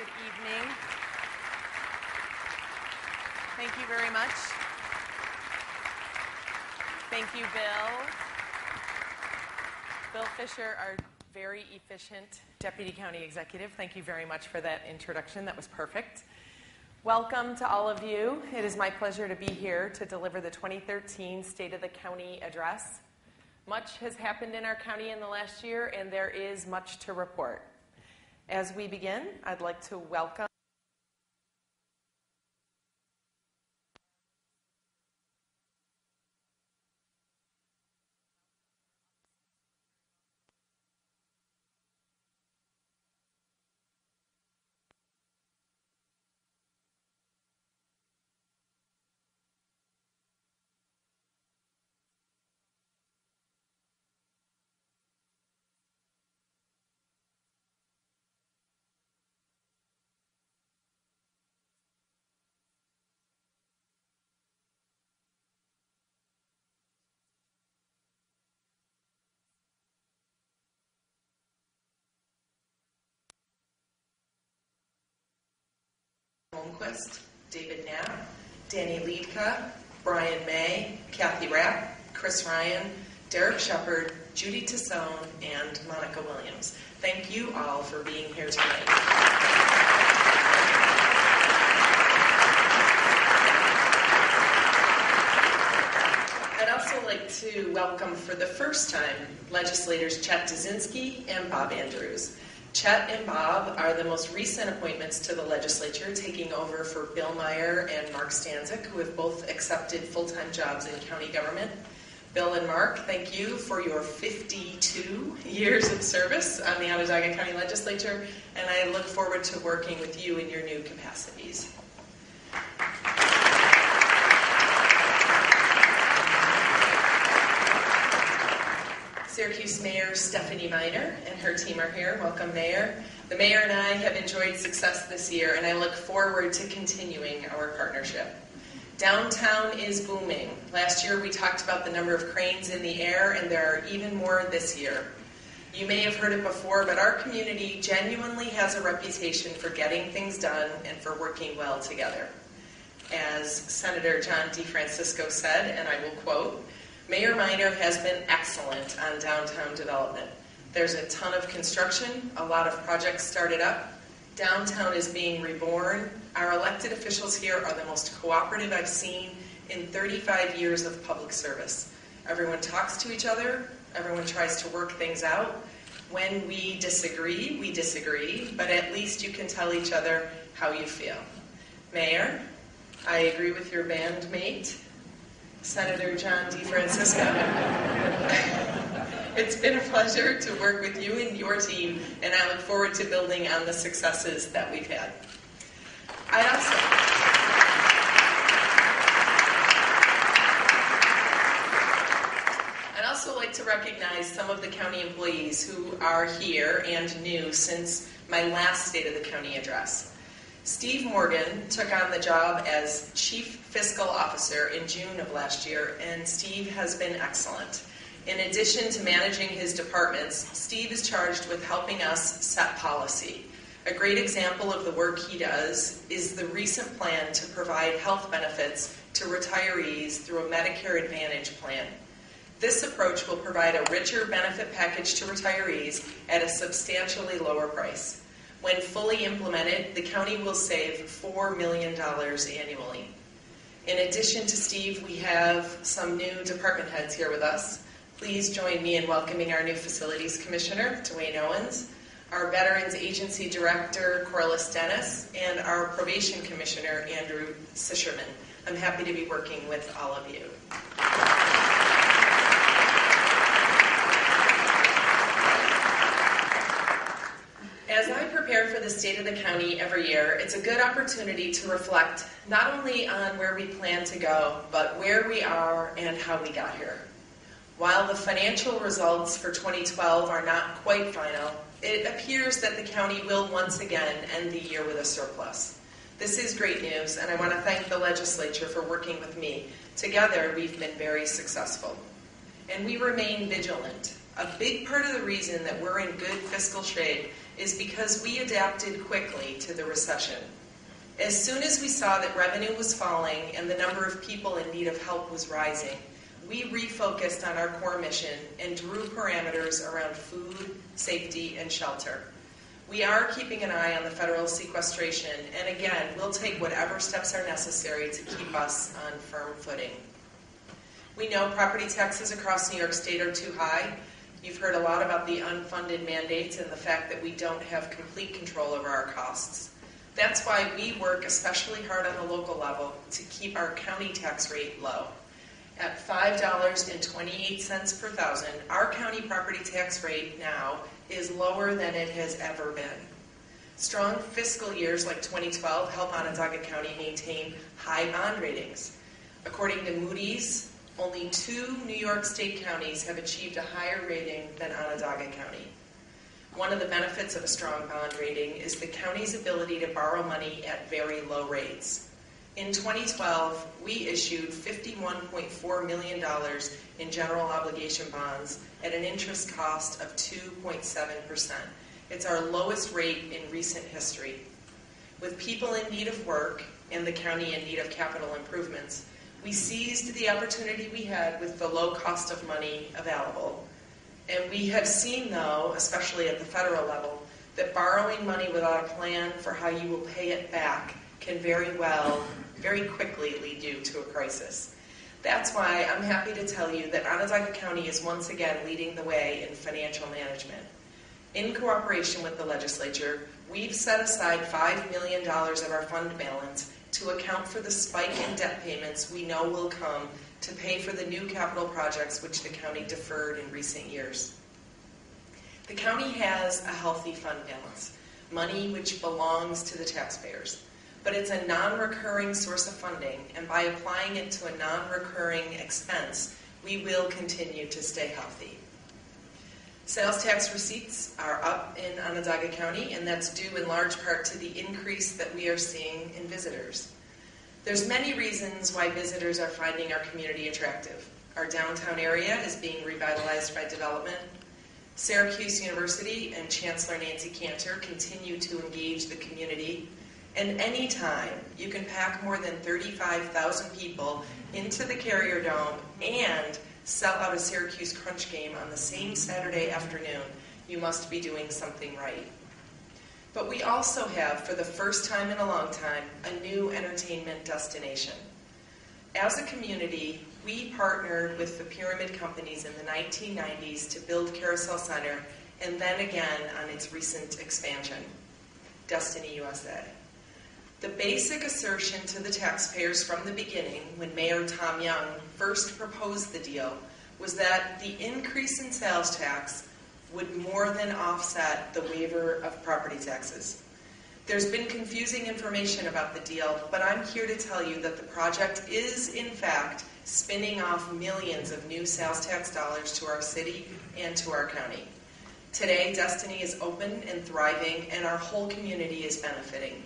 Good evening. Thank you very much. Thank you, Bill. Bill Fisher, our very efficient Deputy County Executive. Thank you very much for that introduction. That was perfect. Welcome to all of you. It is my pleasure to be here to deliver the 2013 State of the County Address. Much has happened in our county in the last year, and there is much to report. As we begin, I'd like to welcome Holmquist, David Knapp, Danny Liedka, Brian May, Kathy Rapp, Chris Ryan, Derek Shepard, Judy Tassone, and Monica Williams. Thank you all for being here tonight. I'd also like to welcome for the first time legislators Chet Dzinski and Bob Andrews. Chet and Bob are the most recent appointments to the legislature, taking over for Bill Meyer and Mark Stanzik, who have both accepted full-time jobs in county government. Bill and Mark, thank you for your 52 years of service on the Onondaga County Legislature, and I look forward to working with you in your new capacities. Syracuse Mayor Stephanie Miner and her team are here. Welcome, Mayor. The Mayor and I have enjoyed success this year, and I look forward to continuing our partnership. Downtown is booming. Last year we talked about the number of cranes in the air, and there are even more this year. You may have heard it before, but our community genuinely has a reputation for getting things done and for working well together. As Senator John DeFrancisco said, and I will quote, Mayor Miner has been excellent on downtown development. There's a ton of construction, a lot of projects started up. Downtown is being reborn. Our elected officials here are the most cooperative I've seen in 35 years of public service. Everyone talks to each other. Everyone tries to work things out. When we disagree, but at least you can tell each other how you feel. Mayor, I agree with your bandmate, Senator John DeFrancisco. It's been a pleasure to work with you and your team, and I look forward to building on the successes that we've had. I'd also like to recognize some of the county employees who are here and new since my last State of the County address. Steve Morgan took on the job as Chief Fiscal Officer in June of last year, and Steve has been excellent. In addition to managing his departments, Steve is charged with helping us set policy. A great example of the work he does is the recent plan to provide health benefits to retirees through a Medicare Advantage plan. This approach will provide a richer benefit package to retirees at a substantially lower price. When fully implemented, the county will save $4 million annually. In addition to Steve, we have some new department heads here with us. Please join me in welcoming our new Facilities Commissioner, Dwayne Owens, our Veterans Agency Director, Corliss Dennis, and our Probation Commissioner, Andrew Sisherman. I'm happy to be working with all of you. As I prepare for the State of the County every year, it's a good opportunity to reflect not only on where we plan to go, but where we are and how we got here. While the financial results for 2012 are not quite final, it appears that the county will once again end the year with a surplus. This is great news, and I want to thank the legislature for working with me. Together, we've been very successful. And we remain vigilant. A big part of the reason that we're in good fiscal shape is because we adapted quickly to the recession. As soon as we saw that revenue was falling and the number of people in need of help was rising, we refocused on our core mission and drew parameters around food, safety, and shelter. We are keeping an eye on the federal sequestration, and again, we'll take whatever steps are necessary to keep us on firm footing. We know property taxes across New York State are too high. You've heard a lot about the unfunded mandates and the fact that we don't have complete control over our costs. That's why we work especially hard on the local level to keep our county tax rate low. At $5.28 per thousand, our county property tax rate now is lower than it has ever been. Strong fiscal years like 2012 help Onondaga County maintain high bond ratings. According to Moody's, only 2 New York State counties have achieved a higher rating than Onondaga County. One of the benefits of a strong bond rating is the county's ability to borrow money at very low rates. In 2012, we issued $51.4 million in general obligation bonds at an interest cost of 2.7%. It's our lowest rate in recent history. With people in need of work and the county in need of capital improvements, we seized the opportunity we had with the low cost of money available. And we have seen, though, especially at the federal level, that borrowing money without a plan for how you will pay it back can very quickly lead you to a crisis. That's why I'm happy to tell you that Onondaga County is once again leading the way in financial management. In cooperation with the legislature, we've set aside $5 million of our fund balance to account for the spike in debt payments we know will come to pay for the new capital projects which the county deferred in recent years. The county has a healthy fund balance, money which belongs to the taxpayers, but it's a non-recurring source of funding, and by applying it to a non-recurring expense, we will continue to stay healthy. Sales tax receipts are up in Onondaga County, and that's due in large part to the increase that we are seeing in visitors. There's many reasons why visitors are finding our community attractive. Our downtown area is being revitalized by development. Syracuse University and Chancellor Nancy Cantor continue to engage the community. And anytime you can pack more than 35,000 people into the Carrier Dome and sell out a Syracuse Crunch game on the same Saturday afternoon, you must be doing something right. But we also have, for the first time in a long time, a new entertainment destination. As a community, we partnered with the pyramid companies in the 1990s to build Carousel Center, and then again on its recent expansion, Destiny USA. The basic assertion to the taxpayers from the beginning, when Mayor Tom Young first proposed the deal, was that the increase in sales tax would more than offset the waiver of property taxes. There's been confusing information about the deal, but I'm here to tell you that the project is, in fact, spinning off millions of new sales tax dollars to our city and to our county. Today, Destiny is open and thriving, and our whole community is benefiting.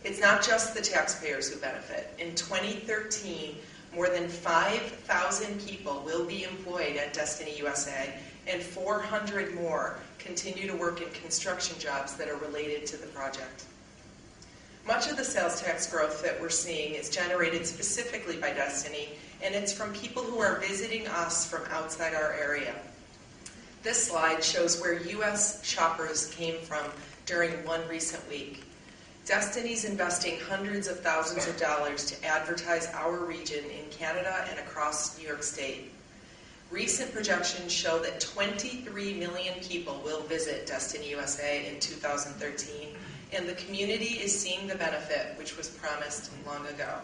It's not just the taxpayers who benefit. In 2013, more than 5,000 people will be employed at Destiny USA, and 400 more continue to work in construction jobs that are related to the project. Much of the sales tax growth that we're seeing is generated specifically by Destiny, and it's from people who are visiting us from outside our area. This slide shows where U.S. shoppers came from during one recent week. Destiny's investing hundreds of thousands of dollars to advertise our region in Canada and across New York State. Recent projections show that 23 million people will visit Destiny USA in 2013, and the community is seeing the benefit which was promised long ago.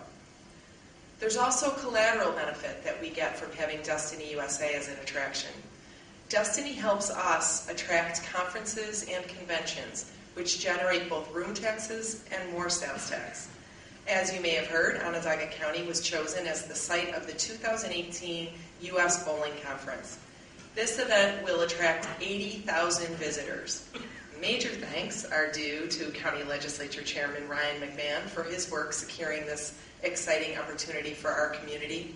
There's also collateral benefit that we get from having Destiny USA as an attraction. Destiny helps us attract conferences and conventions, which generate both room taxes and more sales tax. As you may have heard, Onondaga County was chosen as the site of the 2018 U.S. Bowling Conference. This event will attract 80,000 visitors. Major thanks are due to County Legislature Chairman Ryan McMahon for his work securing this exciting opportunity for our community.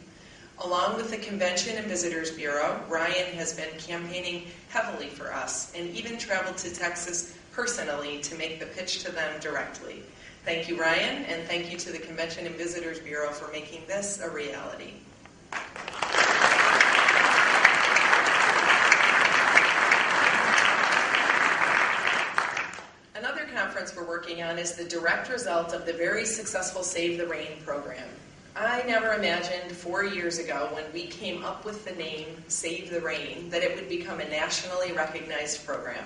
Along with the Convention and Visitors Bureau, Ryan has been campaigning heavily for us and even traveled to Texas personally to make the pitch to them directly. Thank you, Ryan, and thank you to the Convention and Visitors Bureau for making this a reality. Another conference we're working on is the direct result of the very successful Save the Rain program. I never imagined 4 years ago when we came up with the name Save the Rain that it would become a nationally recognized program.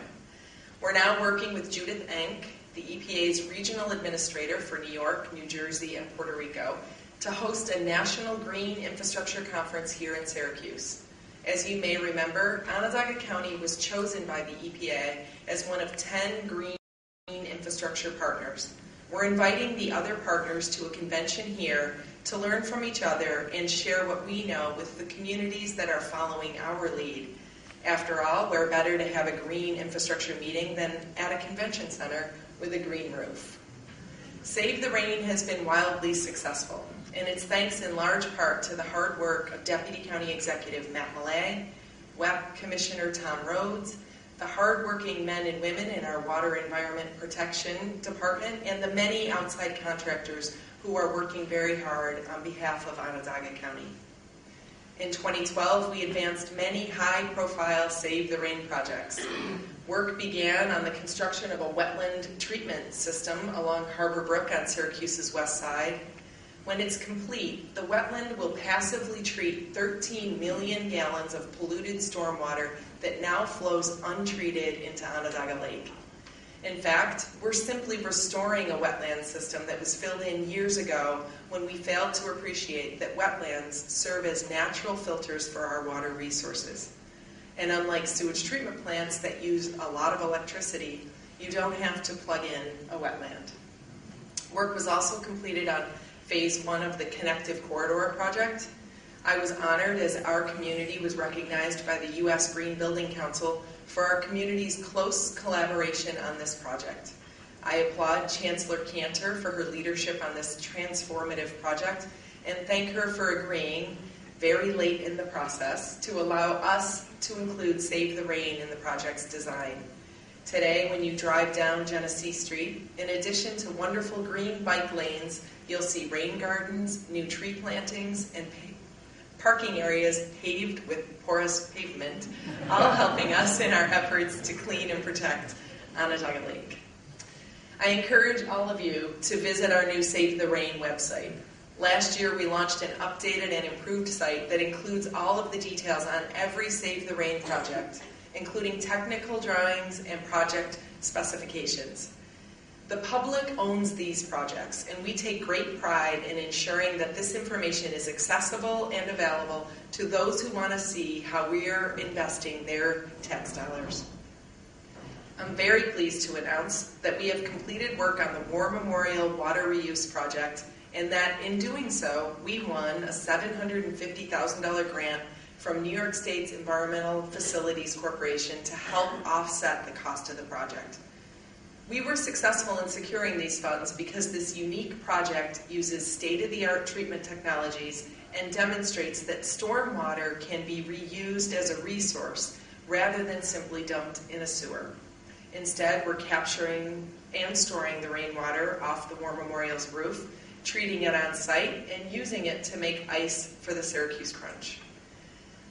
We're now working with Judith Enck, the EPA's regional administrator for New York, New Jersey, and Puerto Rico, to host a national green infrastructure conference here in Syracuse. As you may remember, Onondaga County was chosen by the EPA as one of 10 green infrastructure partners. We're inviting the other partners to a convention here to learn from each other and share what we know with the communities that are following our lead. After all, where better to have a green infrastructure meeting than at a convention center with a green roof. Save the Rain has been wildly successful, and it's thanks in large part to the hard work of Deputy County Executive Matt Millay, WEP Commissioner Tom Rhodes, the hardworking men and women in our Water Environment Protection Department, and the many outside contractors who are working very hard on behalf of Onondaga County. In 2012, we advanced many high-profile Save the Rain projects. Work began on the construction of a wetland treatment system along Harbor Brook on Syracuse's west side. When it's complete, the wetland will passively treat 13 million gallons of polluted stormwater that now flows untreated into Onondaga Lake. In fact, we're simply restoring a wetland system that was filled in years ago when we failed to appreciate that wetlands serve as natural filters for our water resources. And unlike sewage treatment plants that use a lot of electricity, you don't have to plug in a wetland. Work was also completed on Phase 1 of the Connective Corridor project. I was honored as our community was recognized by the U.S. Green Building Council for our community's close collaboration on this project. I applaud Chancellor Cantor for her leadership on this transformative project and thank her for agreeing, very late in the process, to allow us to include Save the Rain in the project's design. Today, when you drive down Genesee Street, in addition to wonderful green bike lanes, you'll see rain gardens, new tree plantings, and parking areas paved with porous pavement, all helping us in our efforts to clean and protect Onondaga Lake. I encourage all of you to visit our new Save the Rain website. Last year, we launched an updated and improved site that includes all of the details on every Save the Rain project, including technical drawings and project specifications. The public owns these projects, and we take great pride in ensuring that this information is accessible and available to those who want to see how we are investing their tax dollars. I'm very pleased to announce that we have completed work on the War Memorial Water Reuse Project, and that in doing so, we won a $750,000 grant from New York State's Environmental Facilities Corporation to help offset the cost of the project. We were successful in securing these funds because this unique project uses state-of-the-art treatment technologies and demonstrates that stormwater can be reused as a resource rather than simply dumped in a sewer. Instead, we're capturing and storing the rainwater off the War Memorial's roof, treating it on site, and using it to make ice for the Syracuse Crunch.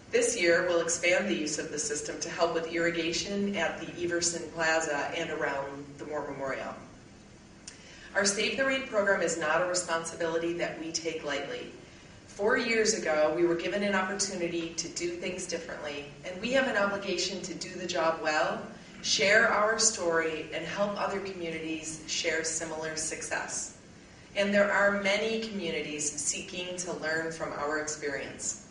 This year, we'll expand the use of the system to help with irrigation at the Everson Plaza and around the War Memorial. Our Save the Rain program is not a responsibility that we take lightly. 4 years ago, we were given an opportunity to do things differently, and we have an obligation to do the job well, share our story, and help other communities share similar success. And there are many communities seeking to learn from our experience.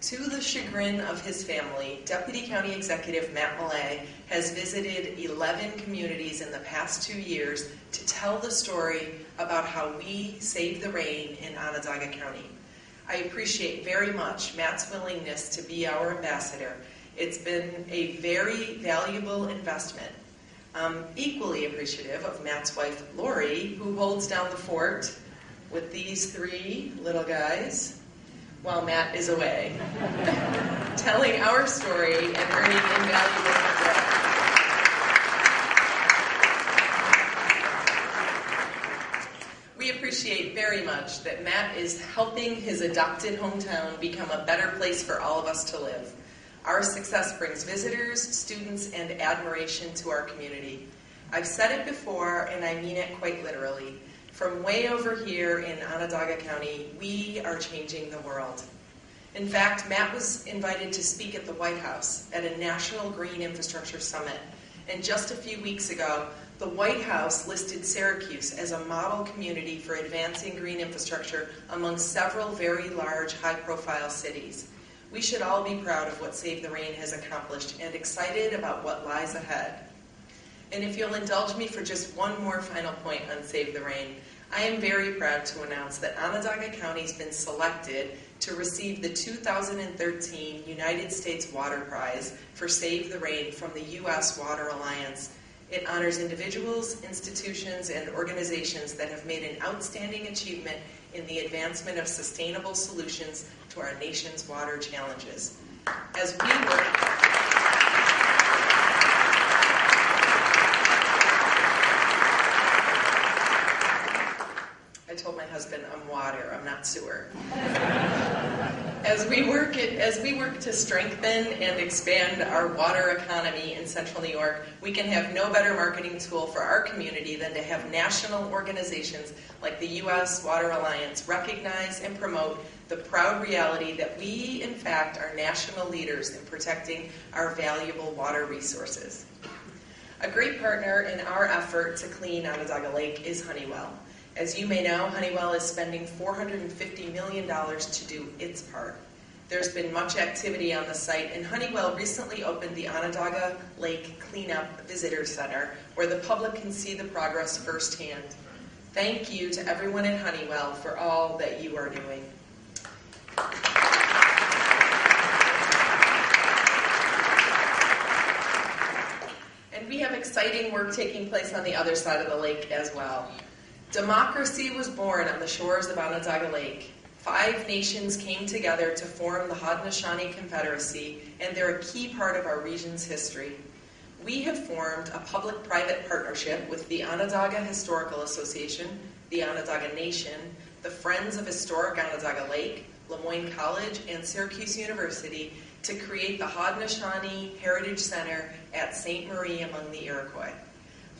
To the chagrin of his family, Deputy County Executive Matt Millay has visited 11 communities in the past 2 years to tell the story about how we save the rain in Onondaga County. I appreciate very much Matt's willingness to be our ambassador. It's been a very valuable investment. I'm equally appreciative of Matt's wife, Lori, who holds down the fort with these 3 little guys while Matt is away, telling our story and earning invaluable feedback. appreciate very much that Matt is helping his adopted hometown become a better place for all of us to live. Our success brings visitors, students, and admiration to our community. I've said it before, and I mean it quite literally. From way over here in Onondaga County, we are changing the world. In fact, Matt was invited to speak at the White House at a National Green Infrastructure Summit. And just a few weeks ago, the White House listed Syracuse as a model community for advancing green infrastructure among several very large, high-profile cities. We should all be proud of what Save the Rain has accomplished and excited about what lies ahead. And if you'll indulge me for just one more final point on Save the Rain, I am very proud to announce that Onondaga County has been selected to receive the 2013 United States Water Prize for Save the Rain from the U.S. Water Alliance. It honors individuals, institutions, and organizations that have made an outstanding achievement in the advancement of sustainable solutions to our nation's water challenges. As we work... I told my husband I'm water, I'm not sewer. As we work to strengthen and expand our water economy in Central New York, we can have no better marketing tool for our community than to have national organizations like the U.S. Water Alliance recognize and promote the proud reality that we, in fact, are national leaders in protecting our valuable water resources. A great partner in our effort to clean Onondaga Lake is Honeywell. As you may know, Honeywell is spending $450 million to do its part. There's been much activity on the site, and Honeywell recently opened the Onondaga Lake Cleanup Visitor Center, where the public can see the progress firsthand. Thank you to everyone at Honeywell for all that you are doing. And we have exciting work taking place on the other side of the lake as well. Democracy was born on the shores of Onondaga Lake. 5 nations came together to form the Haudenosaunee Confederacy, and they're a key part of our region's history. We have formed a public-private partnership with the Onondaga Historical Association, the Onondaga Nation, the Friends of Historic Onondaga Lake, Lemoyne College, and Syracuse University to create the Haudenosaunee Heritage Center at Ste. Marie among the Iroquois.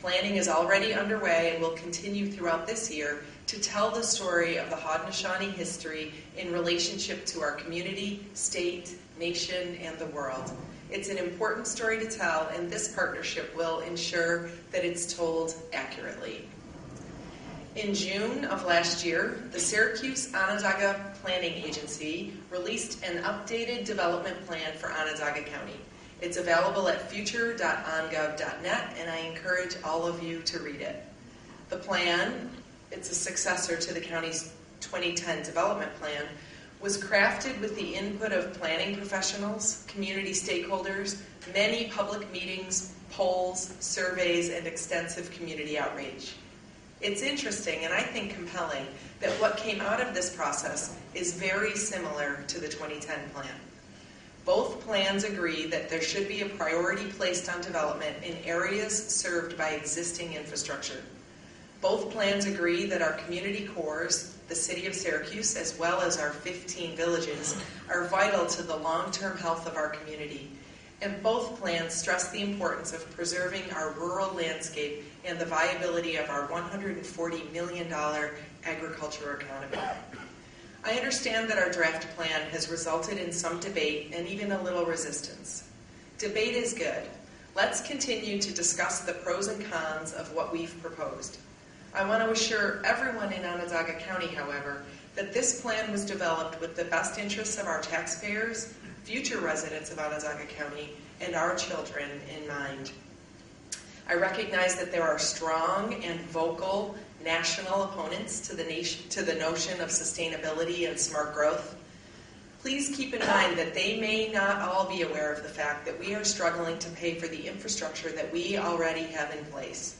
Planning is already underway and will continue throughout this year to tell the story of the Haudenosaunee history in relationship to our community, state, nation, and the world. It's an important story to tell, and this partnership will ensure that it's told accurately. In June of last year, the Syracuse Onondaga Planning Agency released an updated development plan for Onondaga County. It's available at future.ongov.net, and I encourage all of you to read it. The plan, it's a successor to the county's 2010 development plan, was crafted with the input of planning professionals, community stakeholders, many public meetings, polls, surveys, and extensive community outreach. It's interesting, and I think compelling, that what came out of this process is very similar to the 2010 plan. Both plans agree that there should be a priority placed on development in areas served by existing infrastructure. Both plans agree that our community cores, the city of Syracuse, as well as our 15 villages, are vital to the long-term health of our community. And both plans stress the importance of preserving our rural landscape and the viability of our $140 million agriculture economy. I understand that our draft plan has resulted in some debate and even a little resistance. Debate is good. Let's continue to discuss the pros and cons of what we've proposed. I want to assure everyone in Onondaga County, however, that this plan was developed with the best interests of our taxpayers, future residents of Onondaga County, and our children in mind. I recognize that there are strong and vocal national opponents to the notion of sustainability and smart growth. Please keep in mind that they may not all be aware of the fact that we are struggling to pay for the infrastructure that we already have in place.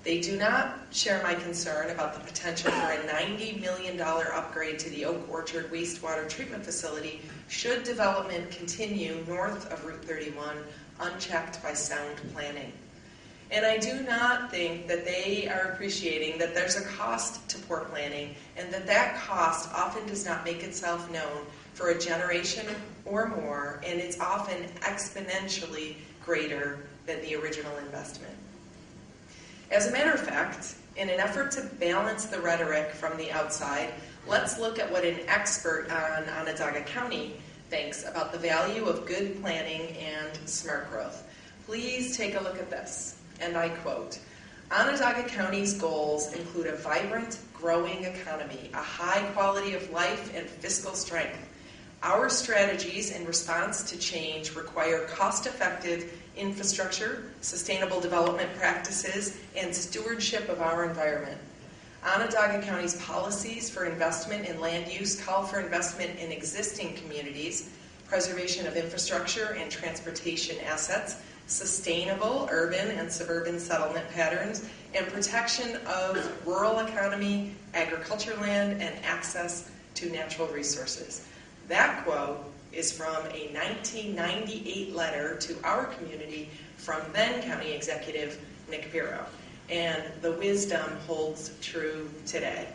They do not share my concern about the potential for a $90 million upgrade to the Oak Orchard wastewater treatment facility should development continue north of Route 31 unchecked by sound planning. And I do not think that they are appreciating that there's a cost to poor planning, and that cost often does not make itself known for a generation or more, and it's often exponentially greater than the original investment. As a matter of fact, in an effort to balance the rhetoric from the outside, let's look at what an expert on Onondaga County thinks about the value of good planning and smart growth. Please take a look at this, and I quote, "Onondaga County's goals include a vibrant, growing economy, a high quality of life, and fiscal strength. Our strategies in response to change require cost-effective infrastructure, sustainable development practices, and stewardship of our environment. Onondaga County's policies for investment in land use call for investment in existing communities, preservation of infrastructure and transportation assets, sustainable urban and suburban settlement patterns, and protection of rural economy, agriculture land, and access to natural resources." That quote is from a 1998 letter to our community from then County Executive Nick Pirro. And the wisdom holds true today.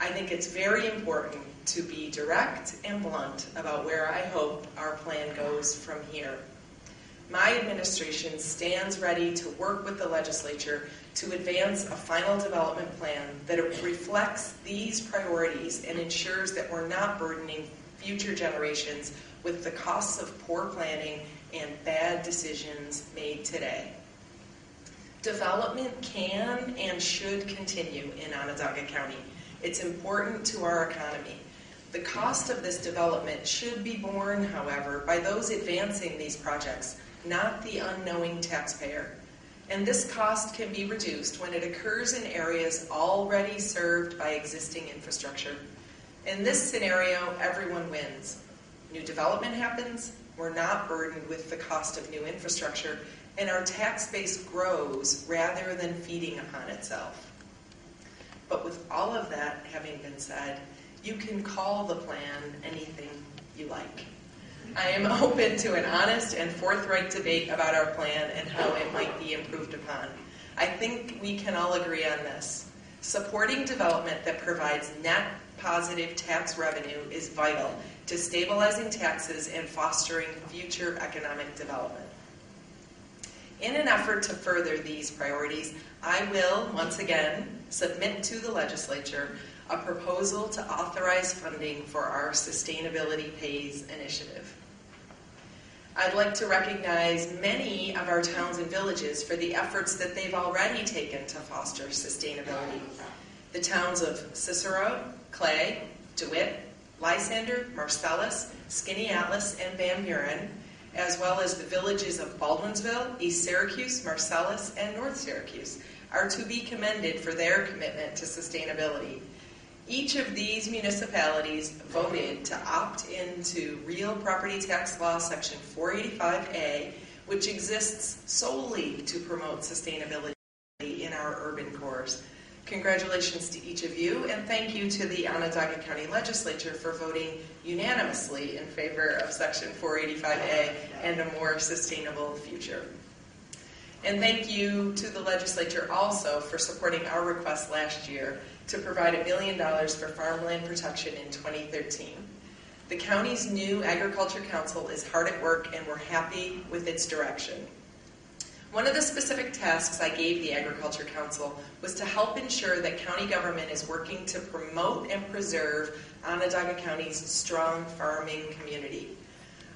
I think it's very important to be direct and blunt about where I hope our plan goes from here. My administration stands ready to work with the legislature to advance a final development plan that reflects these priorities and ensures that we're not burdening future generations with the costs of poor planning and bad decisions made today. Development can and should continue in Onondaga County. It's important to our economy. The cost of this development should be borne, however, by those advancing these projects, not the unknowing taxpayer. And this cost can be reduced when it occurs in areas already served by existing infrastructure. In this scenario, everyone wins. New development happens, we're not burdened with the cost of new infrastructure, and our tax base grows rather than feeding upon itself. But with all of that having been said, you can call the plan anything you like. I am open to an honest and forthright debate about our plan and how it might be improved upon. I think we can all agree on this. Supporting development that provides net positive tax revenue is vital to stabilizing taxes and fostering future economic development. In an effort to further these priorities, I will, once again, submit to the legislature a proposal to authorize funding for our Sustainability Pays initiative. I'd like to recognize many of our towns and villages for the efforts that they've already taken to foster sustainability. The towns of Cicero, Clay, DeWitt, Lysander, Marcellus, Skaneateles, and Van Buren, as well as the villages of Baldwinsville, East Syracuse, Marcellus, and North Syracuse, are to be commended for their commitment to sustainability. Each of these municipalities voted to opt into Real Property Tax Law Section 485A, which exists solely to promote sustainability in our urban cores. Congratulations to each of you, and thank you to the Onondaga County Legislature for voting unanimously in favor of Section 485A and a more sustainable future. And thank you to the legislature also for supporting our request last year to provide $1 million for farmland protection in 2013. The county's new Agriculture Council is hard at work, and we're happy with its direction. One of the specific tasks I gave the Agriculture Council was to help ensure that county government is working to promote and preserve Onondaga County's strong farming community.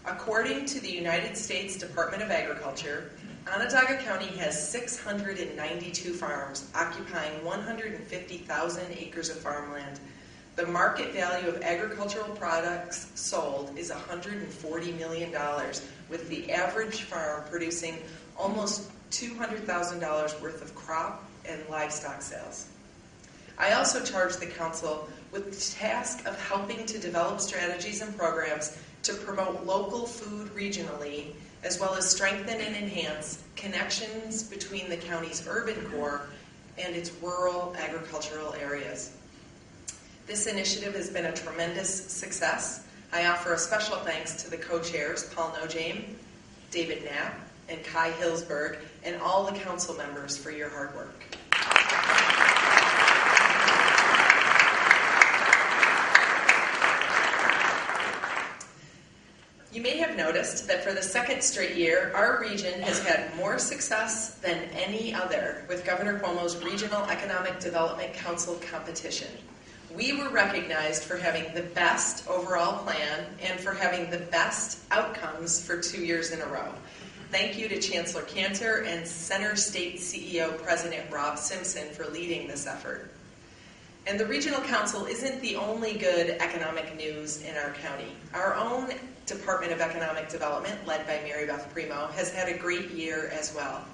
According to the United States Department of Agriculture, Onondaga County has 692 farms occupying 150,000 acres of farmland. The market value of agricultural products sold is $140 million, with the average farm producing almost $200,000 worth of crop and livestock sales. I also charged the council with the task of helping to develop strategies and programs to promote local food regionally, as well as strengthen and enhance connections between the county's urban core and its rural agricultural areas. This initiative has been a tremendous success. I offer a special thanks to the co-chairs, Paul Nojame, David Knapp, and Kai Hillsberg, and all the council members for your hard work. You may have noticed that for the second straight year, our region has had more success than any other with Governor Cuomo's Regional Economic Development Council competition. We were recognized for having the best overall plan and for having the best outcomes for 2 years in a row. Thank you to Chancellor Cantor and Center State CEO President Rob Simpson for leading this effort. And the Regional Council isn't the only good economic news in our county. Our own Department of Economic Development, led by Mary Beth Primo, has had a great year as well.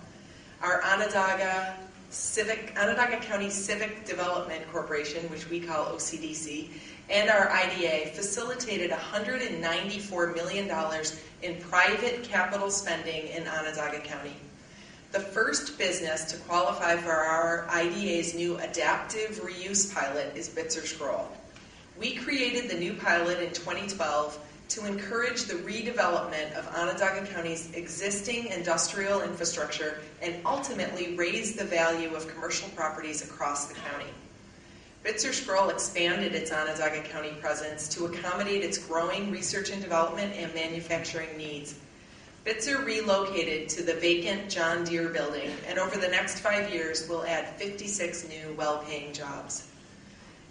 Our Onondaga County Civic Development Corporation, which we call OCDC, and our IDA facilitated $194 million in private capital spending in Onondaga County. The first business to qualify for our IDA's new adaptive reuse pilot is Bitzer Scroll. We created the new pilot in 2012 to encourage the redevelopment of Onondaga County's existing industrial infrastructure and ultimately raise the value of commercial properties across the county. Bitzer Scroll expanded its Onondaga County presence to accommodate its growing research and development and manufacturing needs. Bitzer relocated to the vacant John Deere building, and over the next 5 years will add 56 new well-paying jobs.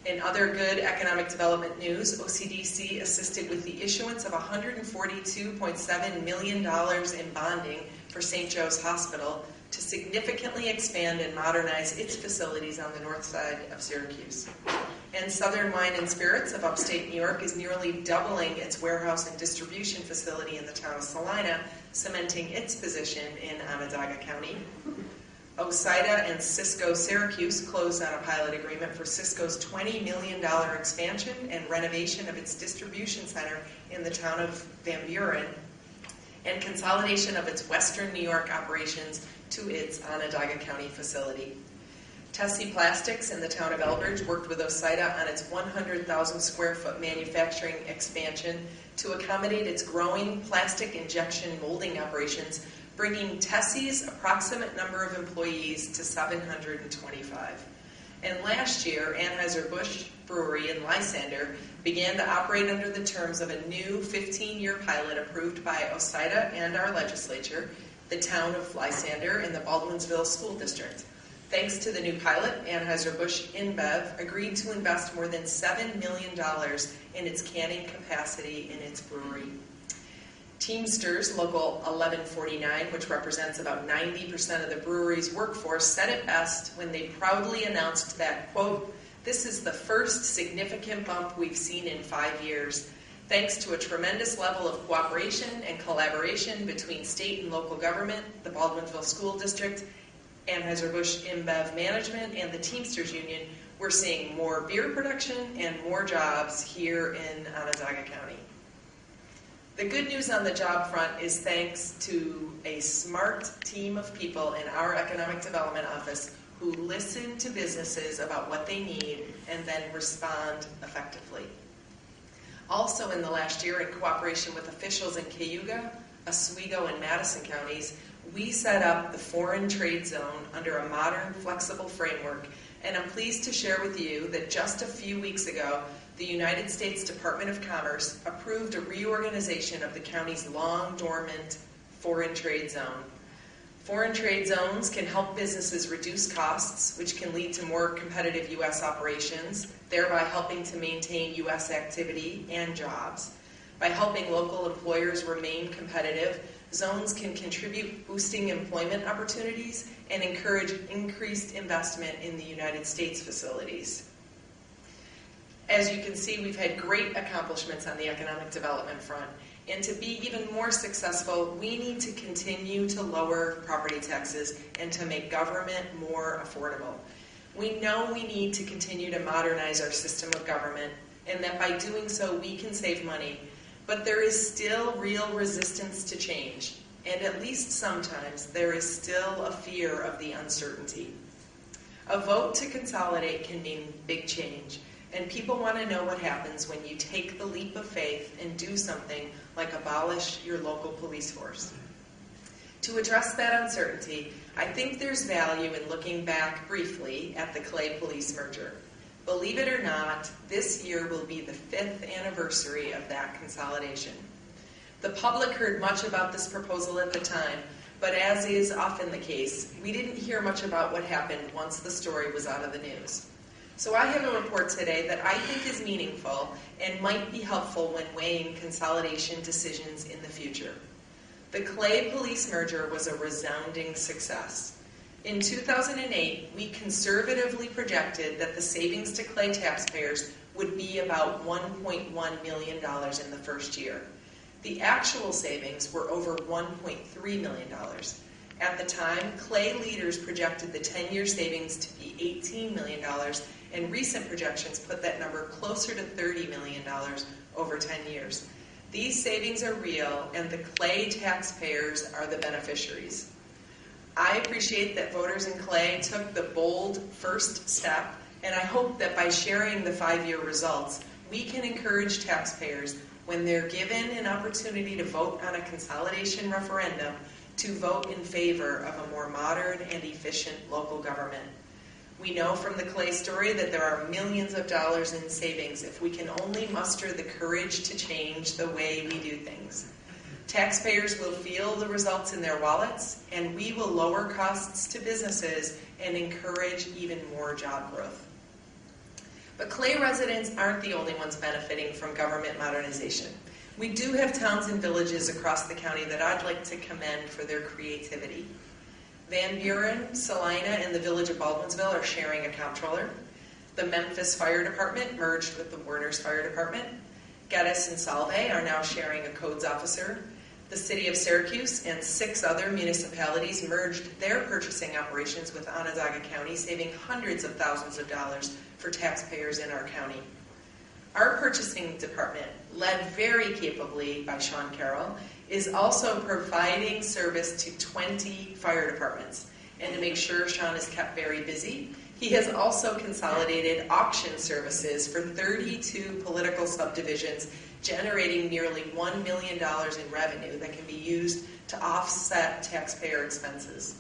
In other good economic development news, OCDC assisted with the issuance of $142.7 million in bonding for St. Joe's Hospital to significantly expand and modernize its facilities on the north side of Syracuse. And Southern Wine and Spirits of upstate New York is nearly doubling its warehouse and distribution facility in the town of Salina, cementing its position in Onondaga County. OSIDA and Cisco Syracuse closed on a pilot agreement for Cisco's $20 million expansion and renovation of its distribution center in the town of Van Buren, and consolidation of its Western New York operations to its Onondaga County facility. Tessie Plastics in the town of Elbridge worked with OSIDA on its 100,000 square foot manufacturing expansion to accommodate its growing plastic injection molding operations, bringing Tessie's approximate number of employees to 725. And last year, Anheuser-Busch Brewery in Lysander began to operate under the terms of a new 15-year pilot approved by OSIDA and our legislature, the town of Lysander, and the Baldwinsville School District. Thanks to the new pilot, Anheuser-Busch InBev agreed to invest more than $7 million in its canning capacity in its brewery. Teamsters Local 1149, which represents about 90% of the brewery's workforce, said it best when they proudly announced that, quote, "This is the first significant bump we've seen in 5 years. Thanks to a tremendous level of cooperation and collaboration between state and local government, the Baldwinsville School District, Anheuser-Busch InBev Management, and the Teamsters Union, we're seeing more beer production and more jobs here in Onondaga County." The good news on the job front is thanks to a smart team of people in our Economic Development Office who listen to businesses about what they need and then respond effectively. Also in the last year, in cooperation with officials in Cayuga, Oswego, and Madison counties, we set up the Foreign Trade Zone under a modern, flexible framework, and I'm pleased to share with you that just a few weeks ago, the United States Department of Commerce approved a reorganization of the county's long-dormant Foreign Trade Zone. Foreign trade zones can help businesses reduce costs, which can lead to more competitive U.S. operations, thereby helping to maintain U.S. activity and jobs. By helping local employers remain competitive, zones can contribute boosting employment opportunities and encourage increased investment in the United States facilities. As you can see, we've had great accomplishments on the economic development front. And to be even more successful, we need to continue to lower property taxes and to make government more affordable. We know we need to continue to modernize our system of government, and that by doing so, we can save money. But there is still real resistance to change, and at least sometimes there is still a fear of the uncertainty. A vote to consolidate can mean big change. And people want to know what happens when you take the leap of faith and do something like abolish your local police force. To address that uncertainty, I think there's value in looking back briefly at the Clay Police merger. Believe it or not, this year will be the 5th anniversary of that consolidation. The public heard much about this proposal at the time, but as is often the case, we didn't hear much about what happened once the story was out of the news. So I have a report today that I think is meaningful and might be helpful when weighing consolidation decisions in the future. The Clay Police merger was a resounding success. In 2008, we conservatively projected that the savings to Clay taxpayers would be about $1.1 million in the first year. The actual savings were over $1.3 million. At the time, Clay leaders projected the 10-year savings to be $18 million, and recent projections put that number closer to $30 million over 10 years. These savings are real, and the Clay taxpayers are the beneficiaries. I appreciate that voters in Clay took the bold first step, and I hope that by sharing the 5-year results, we can encourage taxpayers, when they're given an opportunity to vote on a consolidation referendum, to vote in favor of a more modern and efficient local government. We know from the Clay story that there are millions of dollars in savings if we can only muster the courage to change the way we do things. Taxpayers will feel the results in their wallets, and we will lower costs to businesses and encourage even more job growth. But Clay residents aren't the only ones benefiting from government modernization. We do have towns and villages across the county that I'd like to commend for their creativity. Van Buren, Salina, and the village of Baldwinsville are sharing a comptroller. The Memphis Fire Department merged with the Warner's Fire Department. Geddes and Salve are now sharing a codes officer. The city of Syracuse and 6 other municipalities merged their purchasing operations with Onondaga County, saving hundreds of thousands of dollars for taxpayers in our county. Our purchasing department, led very capably by Sean Carroll, is also providing service to 20 fire departments. And to make sure Sean is kept very busy, he has also consolidated auction services for 32 political subdivisions, generating nearly $1 million in revenue that can be used to offset taxpayer expenses.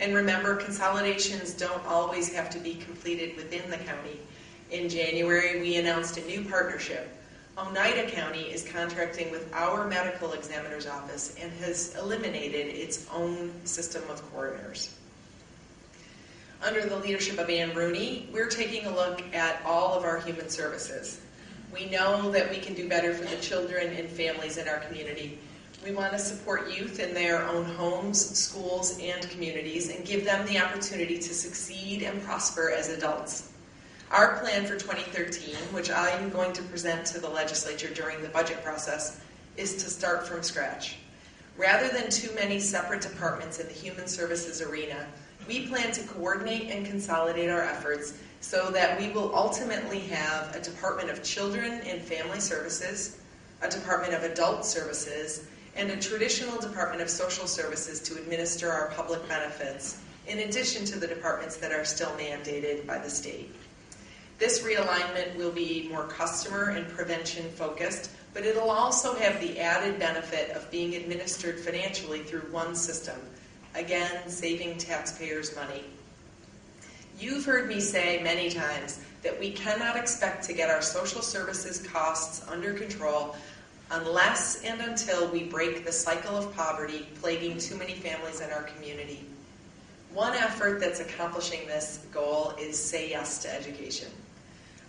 And remember, consolidations don't always have to be completed within the county. In January, we announced a new partnership. Oneida County is contracting with our medical examiner's office and has eliminated its own system of coroners. Under the leadership of Ann Rooney, we're taking a look at all of our human services. We know that we can do better for the children and families in our community. We want to support youth in their own homes, schools, and communities, and give them the opportunity to succeed and prosper as adults. Our plan for 2013, which I'm going to present to the legislature during the budget process, is to start from scratch. Rather than too many separate departments in the human services arena, we plan to coordinate and consolidate our efforts so that we will ultimately have a Department of Children and Family Services, a Department of Adult Services, and a traditional Department of Social Services to administer our public benefits, in addition to the departments that are still mandated by the state. This realignment will be more customer and prevention focused, but it'll also have the added benefit of being administered financially through one system, again, saving taxpayers money. You've heard me say many times that we cannot expect to get our social services costs under control unless and until we break the cycle of poverty plaguing too many families in our community. One effort that's accomplishing this goal is Say Yes to Education.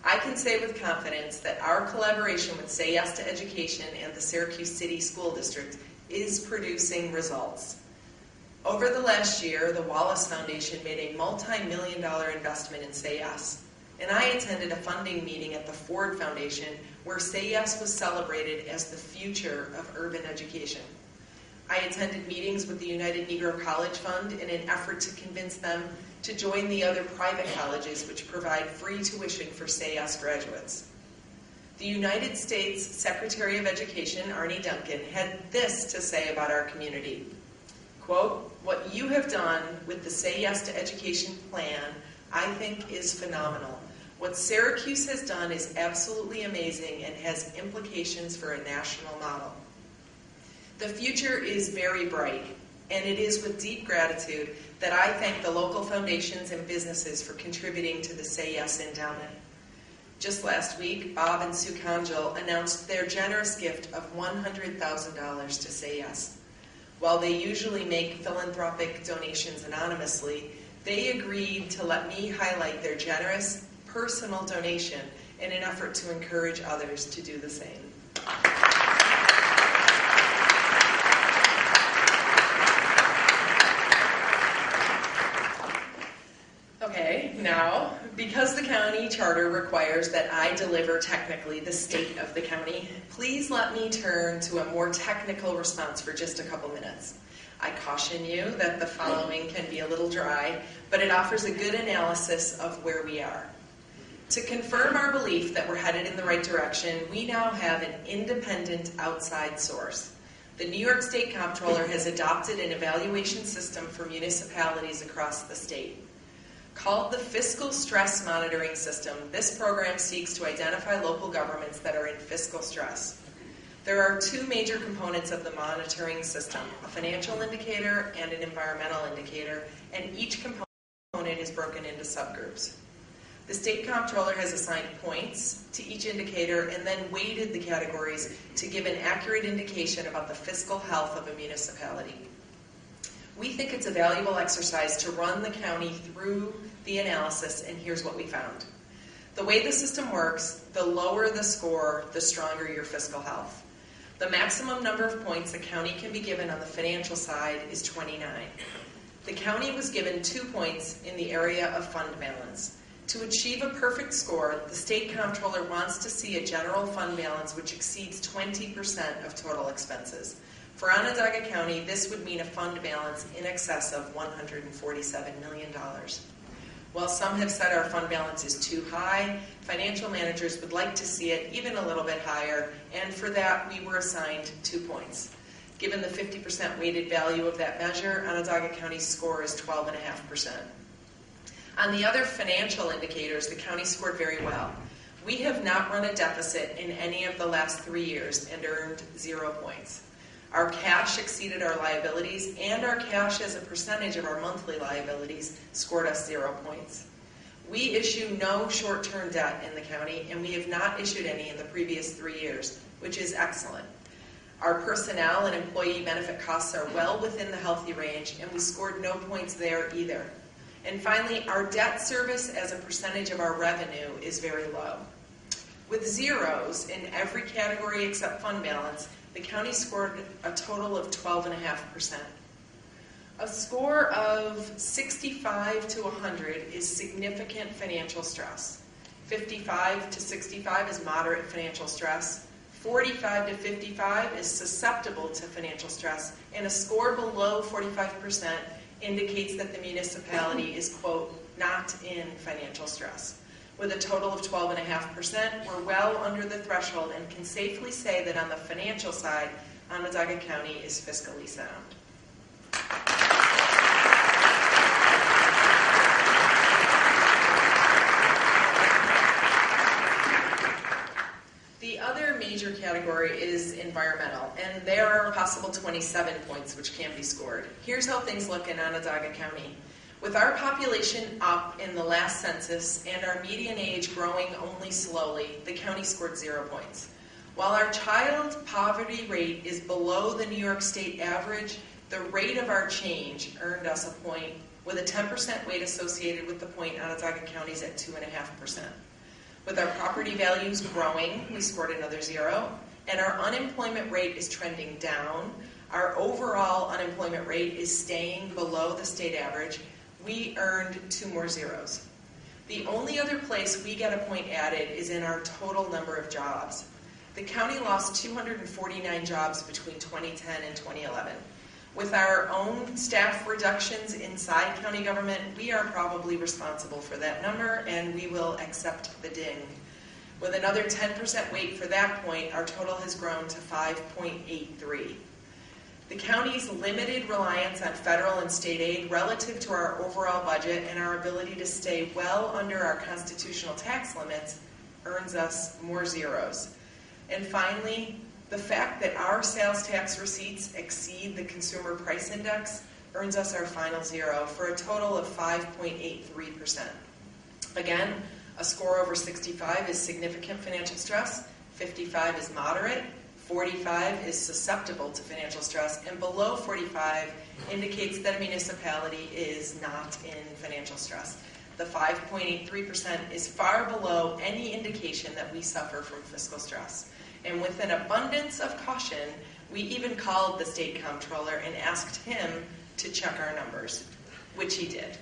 I can say with confidence that our collaboration with Say Yes to Education and the Syracuse City School District is producing results. Over the last year, the Wallace Foundation made a multi-million-dollar investment in Say Yes, and I attended a funding meeting at the Ford Foundation where Say Yes was celebrated as the future of urban education. I attended meetings with the United Negro College Fund in an effort to convince them to join the other private colleges which provide free tuition for Say Yes graduates. The United States Secretary of Education, Arne Duncan, had this to say about our community. Quote, "What you have done with the Say Yes to Education plan, I think, is phenomenal. What Syracuse has done is absolutely amazing and has implications for a national model. The future is very bright. and it is with deep gratitude that I thank the local foundations and businesses for contributing to the Say Yes Endowment. Just last week, Bob and Sue Conjal announced their generous gift of $100,000 to Say Yes. While they usually make philanthropic donations anonymously, they agreed to let me highlight their generous, personal donation in an effort to encourage others to do the same. Okay, now, because the county charter requires that I deliver technically the state of the county, please let me turn to a more technical response for just a couple minutes. I caution you that the following can be a little dry, but it offers a good analysis of where we are. To confirm our belief that we're headed in the right direction, we now have an independent outside source. The New York State Comptroller has adopted an evaluation system for municipalities across the state. Called the Fiscal Stress Monitoring System, this program seeks to identify local governments that are in fiscal stress. There are two major components of the monitoring system, a financial indicator and an environmental indicator, and each component is broken into subgroups. The State Comptroller has assigned points to each indicator and then weighted the categories to give an accurate indication about the fiscal health of a municipality. We think it's a valuable exercise to run the county through the analysis, and here's what we found. The way the system works, the lower the score, the stronger your fiscal health. The maximum number of points a county can be given on the financial side is 29. The county was given 2 points in the area of fund balance. To achieve a perfect score, the State Comptroller wants to see a general fund balance which exceeds 20% of total expenses. For Onondaga County, this would mean a fund balance in excess of $147 million. While some have said our fund balance is too high, financial managers would like to see it even a little bit higher, and for that we were assigned 2 points. Given the 50% weighted value of that measure, Onondaga County's score is 12.5%. On the other financial indicators, the county scored very well. We have not run a deficit in any of the last 3 years and earned 0 points. Our cash exceeded our liabilities, and our cash as a percentage of our monthly liabilities scored us 0 points. We issue no short-term debt in the county, and we have not issued any in the previous 3 years, which is excellent. Our personnel and employee benefit costs are well within the healthy range, and we scored no points there either. And finally, our debt service as a percentage of our revenue is very low. With zeros in every category except fund balance, the county scored a total of 12.5%. A score of 65 to 100 is significant financial stress. 55 to 65 is moderate financial stress. 45 to 55 is susceptible to financial stress. And a score below 45% indicates that the municipality is, quote, not in financial stress. With a total of 12.5%, we're well under the threshold and can safely say that on the financial side, Onondaga County is fiscally sound. The other major category is environmental, and there are a possible 27 points which can be scored. Here's how things look in Onondaga County. With our population up in the last census and our median age growing only slowly, the county scored 0 points. While our child poverty rate is below the New York State average, the rate of our change earned us a point, with a 10% weight associated with the point. Onondaga County is at 2.5%. With our property values growing, we scored another 0, and our unemployment rate is trending down. Our overall unemployment rate is staying below the state average. We earned 2 more zeros. The only other place we get a point added is in our total number of jobs. The county lost 249 jobs between 2010 and 2011. With our own staff reductions inside county government, we are probably responsible for that number, and we will accept the ding. With another 10% weight for that point, our total has grown to 5.83. The county's limited reliance on federal and state aid relative to our overall budget and our ability to stay well under our constitutional tax limits earns us more zeros. And finally, The fact that our sales tax receipts exceed the consumer price index earns us our final zero for a total of 5.83%. Again, a score over 65 is significant financial stress, 55 is moderate, 45 is susceptible to financial stress, and below 45 indicates that a municipality is not in financial stress. The 5.83% is far below any indication that we suffer from fiscal stress. And with an abundance of caution, we even called the state comptroller and asked him to check our numbers, which he did.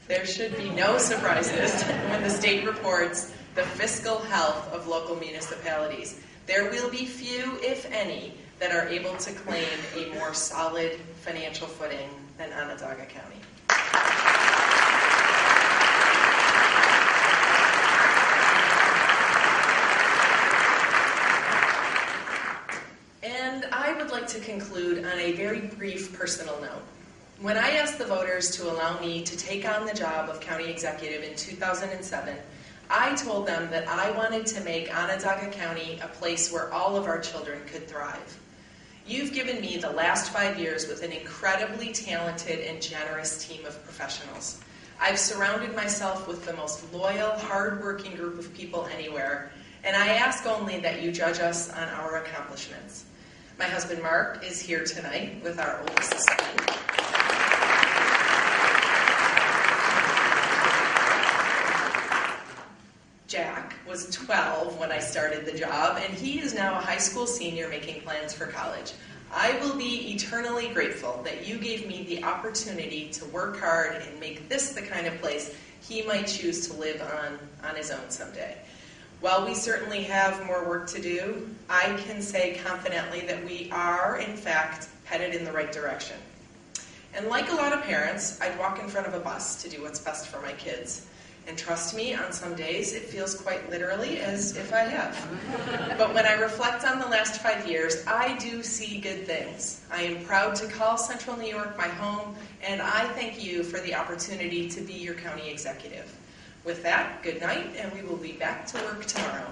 There should be no surprises when the state reports the fiscal health of local municipalities. There will be few, if any, that are able to claim a more solid financial footing than Onondaga County. And I would like to conclude on a very brief personal note. When I asked the voters to allow me to take on the job of county executive in 2007, I told them that I wanted to make Onondaga County a place where all of our children could thrive. You've given me the last 5 years with an incredibly talented and generous team of professionals. I've surrounded myself with the most loyal, hard-working group of people anywhere, and I ask only that you judge us on our accomplishments. My husband Mark is here tonight with our oldest son. Jack was 12 when I started the job, and he is now a high school senior making plans for college. I will be eternally grateful that you gave me the opportunity to work hard and make this the kind of place he might choose to live on his own someday. While we certainly have more work to do, I can say confidently that we are, in fact, headed in the right direction. And like a lot of parents, I'd walk in front of a bus to do what's best for my kids. And trust me, on some days it feels quite literally as if I have. But when I reflect on the last 5 years, I do see good things. I am proud to call Central New York my home, and I thank you for the opportunity to be your county executive. With that, good night, and we will be back to work tomorrow.